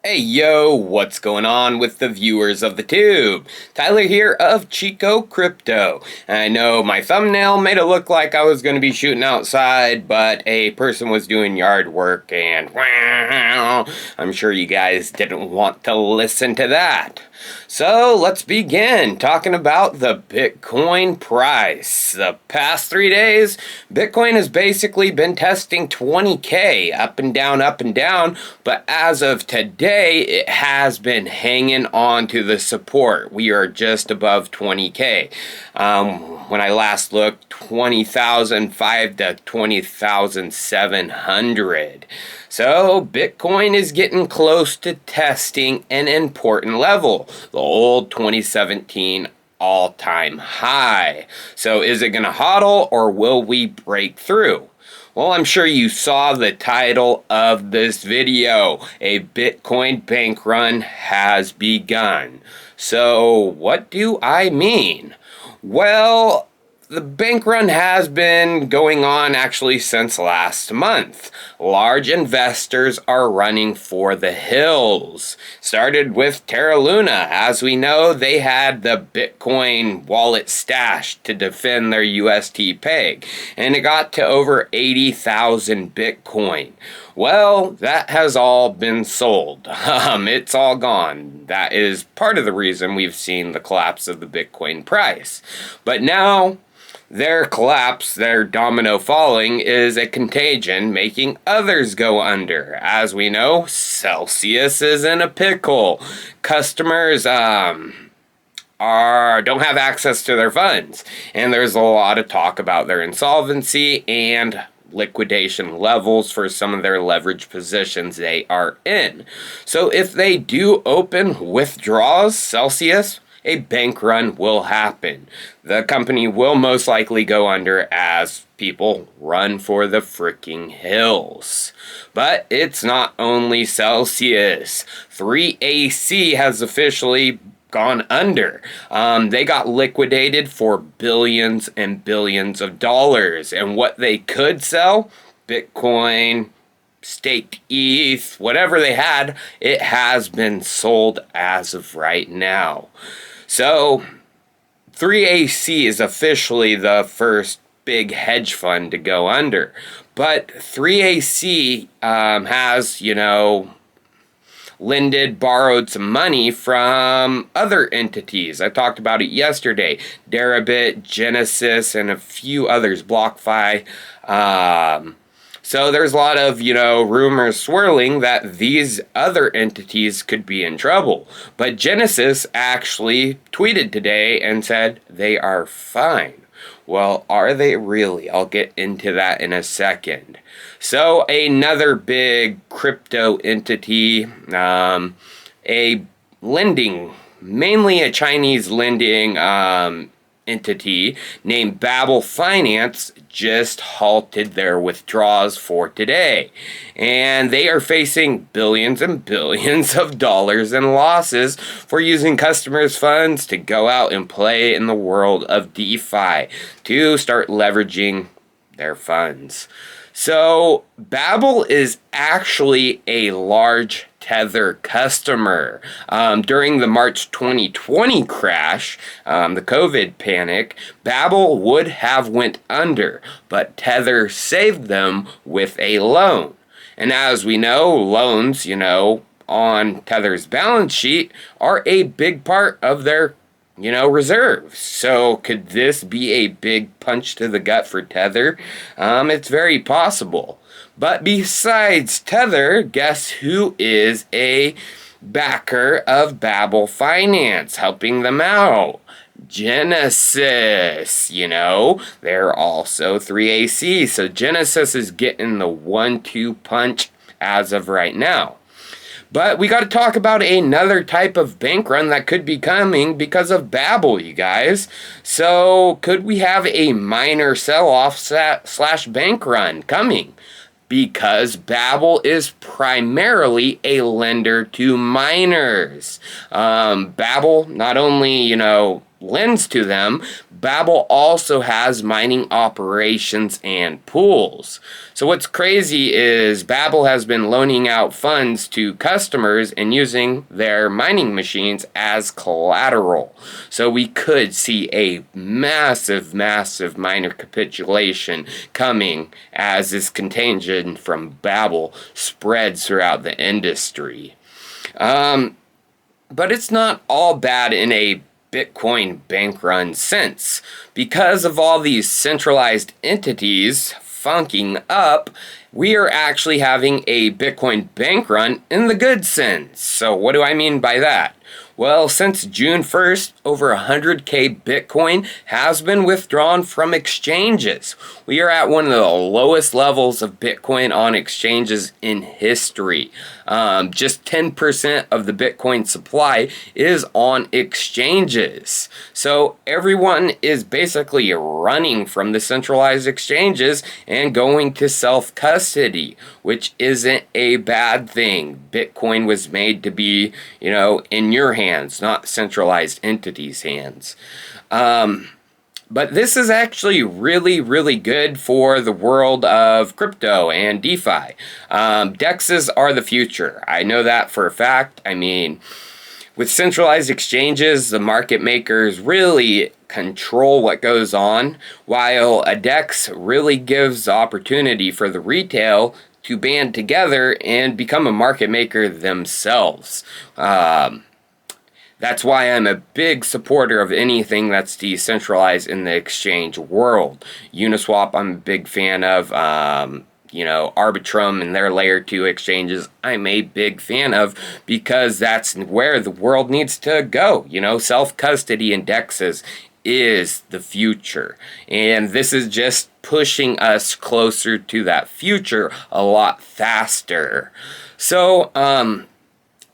Hey yo, what's going on with the viewers of the tube? Tyler here of Chico Crypto. I know my thumbnail made it look like I was going to be shooting outside, but a person was doing yard work and I'm sure you guys didn't want to listen to that. So let's begin talking about the Bitcoin price. The past 3 days, Bitcoin has basically been testing 20K up and down, but as of today, it has been hanging on to the support. We are just above 20K. When I last looked, 20,005 to 20,700. So Bitcoin is getting close to testing an important level, the old 2017 all-time high. So is it going to hodl or will we break through? Well, I'm sure you saw the title of this video. A Bitcoin bank run has begun. So what do I mean? Well, the bank run has been going on actually since last month. Large investors are running for the hills. Started with Terra Luna. As we know, they had the Bitcoin wallet stashed to defend their UST peg, and it got to over 80,000 Bitcoin. Well, that has all been sold. It's all gone. That is part of the reason we've seen the collapse of the Bitcoin price. But now, their collapse, their domino falling, is a contagion making others go under. As we know, Celsius is in a pickle. Customers don't have access to their funds. And there's a lot of talk about their insolvency and liquidation levels for some of their leverage positions they are in. So if they do open withdrawals, Celsius, a bank run will happen. The company will most likely go under as people run for the freaking hills. But it's not only Celsius. 3AC has officially gone under. They got liquidated for billions and billions of dollars. And what they could sell, Bitcoin, staked ETH, whatever they had, it has been sold as of right now. So, 3AC is officially the first big hedge fund to go under. But 3AC has, borrowed some money from other entities. I talked about it yesterday. Deribit, Genesis, and a few others, BlockFi. So there's a lot of, rumors swirling that these other entities could be in trouble. But Genesis actually tweeted today and said they are fine. Well, are they really? I'll get into that in a second. So another big crypto entity, a lending, mainly a Chinese lending entity named Babel Finance just halted their withdrawals for today. And they are facing billions and billions of dollars in losses for using customers' funds to go out and play in the world of DeFi to start leveraging their funds. So Babel is actually a large Tether customer. During the March 2020 crash, the COVID panic, Babel would have went under, but Tether saved them with a loan. And as we know, loans, on Tether's balance sheet are a big part of their reserves. So could this be a big punch to the gut for Tether? It's very possible. But besides Tether, guess who is a backer of Babel Finance, helping them out? Genesis, they're also 3AC. So Genesis is getting the 1-2 punch as of right now. But we got to talk about another type of bank run that could be coming because of Babel, you guys. So could we have a minor sell-off / bank run coming? Because Babel is primarily a lender to miners. Babel not only, lends to them, Babel also has mining operations and pools. So what's crazy is Babel has been loaning out funds to customers and using their mining machines as collateral. So we could see a massive miner capitulation coming as this contagion from Babel spreads throughout the industry. But it's not all bad in a Bitcoin bank run sense. Because of all these centralized entities funking up, we are actually having a Bitcoin bank run in the good sense. So what do I mean by that? Well, since June 1st, over 100K Bitcoin has been withdrawn from exchanges. We are at one of the lowest levels of Bitcoin on exchanges in history. Just 10% of the Bitcoin supply is on exchanges. So everyone is basically running from the centralized exchanges and going to self-custody, which isn't a bad thing. Bitcoin was made to be, in your hands, not centralized entities' hands. But this is actually really good for the world of crypto and DeFi. DEXs are the future. I know that for a fact. I mean, with centralized exchanges, the market makers really control what goes on, while a DEX really gives the opportunity for the retail to band together and become a market maker themselves. That's why I'm a big supporter of anything that's decentralized in the exchange world. Uniswap, I'm a big fan of. Arbitrum and their layer 2 exchanges, I'm a big fan of, because that's where the world needs to go. Self-custody and DEXs is the future. And this is just pushing us closer to that future a lot faster. So,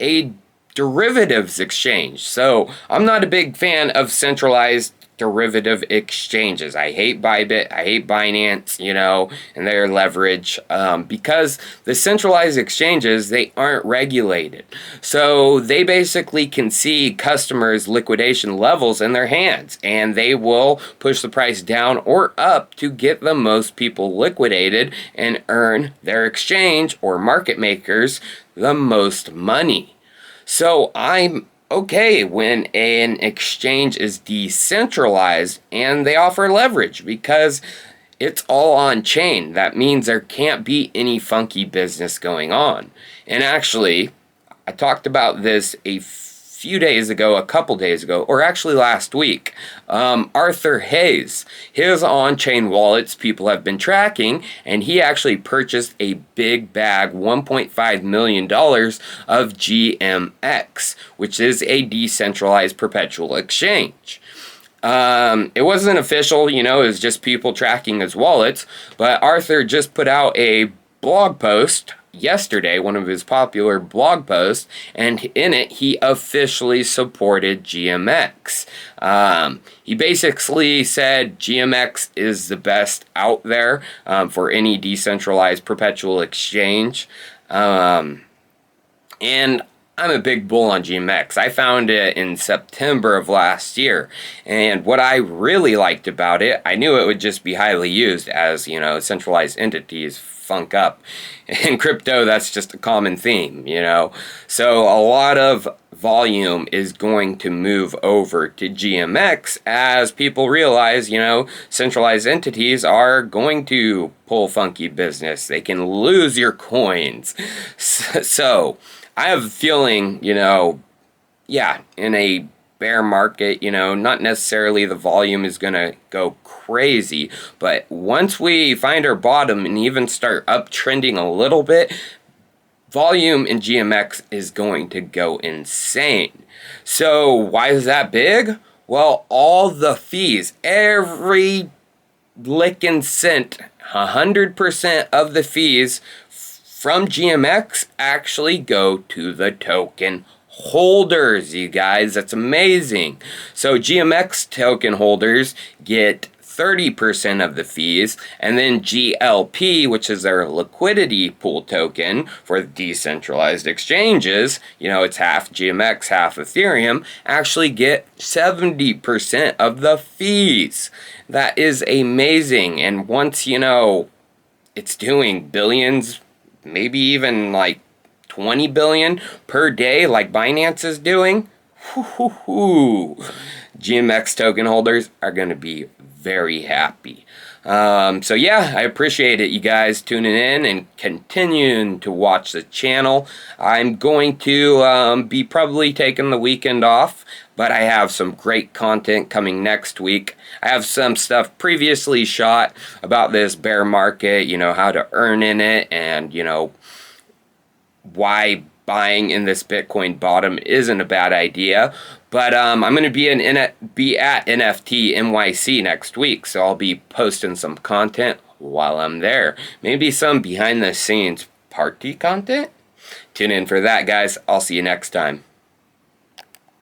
a derivatives exchange. So I'm not a big fan of centralized derivative exchanges. I hate Bybit, I hate Binance, and their leverage, because the centralized exchanges, they aren't regulated. So they basically can see customers' liquidation levels in their hands, and they will push the price down or up to get the most people liquidated and earn their exchange or market makers the most money. So I'm okay when an exchange is decentralized and they offer leverage, because it's all on chain. That means there can't be any funky business going on. And actually, I talked about this a couple days ago, or actually last week. Arthur Hayes, his on-chain wallets people have been tracking, and he actually purchased a big bag, $1.5 million of GMX, which is a decentralized perpetual exchange. It wasn't official, it was just people tracking his wallets, but Arthur just put out a blog post yesterday, one of his popular blog posts, and in it he officially supported GMX. He basically said GMX is the best out there for any decentralized perpetual exchange. And I'm a big bull on GMX. I found it in September of last year, and what I really liked about it, I knew it would just be highly used as, centralized entities funk up. In crypto, that's just a common theme, So a lot of volume is going to move over to GMX as people realize, centralized entities are going to pull funky business. They can lose your coins. So I have a feeling, in a bear market, not necessarily the volume is going to go crazy, but once we find our bottom and even start uptrending a little bit, volume in GMX is going to go insane. So why is that big? Well, all the fees, every lickin' cent, 100% of the fees from GMX actually go to the token holders, you guys. That's amazing. So GMX token holders get 30% of the fees, and then GLP, which is their liquidity pool token for decentralized exchanges, you know, it's half GMX, half Ethereum, actually get 70% of the fees. That is amazing. And once, you know, it's doing billions, maybe even like 20 billion per day like Binance is doing, GMX token holders are going to be very happy. So yeah, I appreciate it, you guys tuning in and continuing to watch the channel. I'm going to be probably taking the weekend off, but I have some great content coming next week. I have some stuff previously shot about this bear market, you know, how to earn in it, and, you know, why buying in this Bitcoin bottom isn't a bad idea. But I'm going to be at NFT NYC next week, so I'll be posting some content while I'm there. Maybe some behind the scenes party content. Tune in for that, guys. I'll see you next time.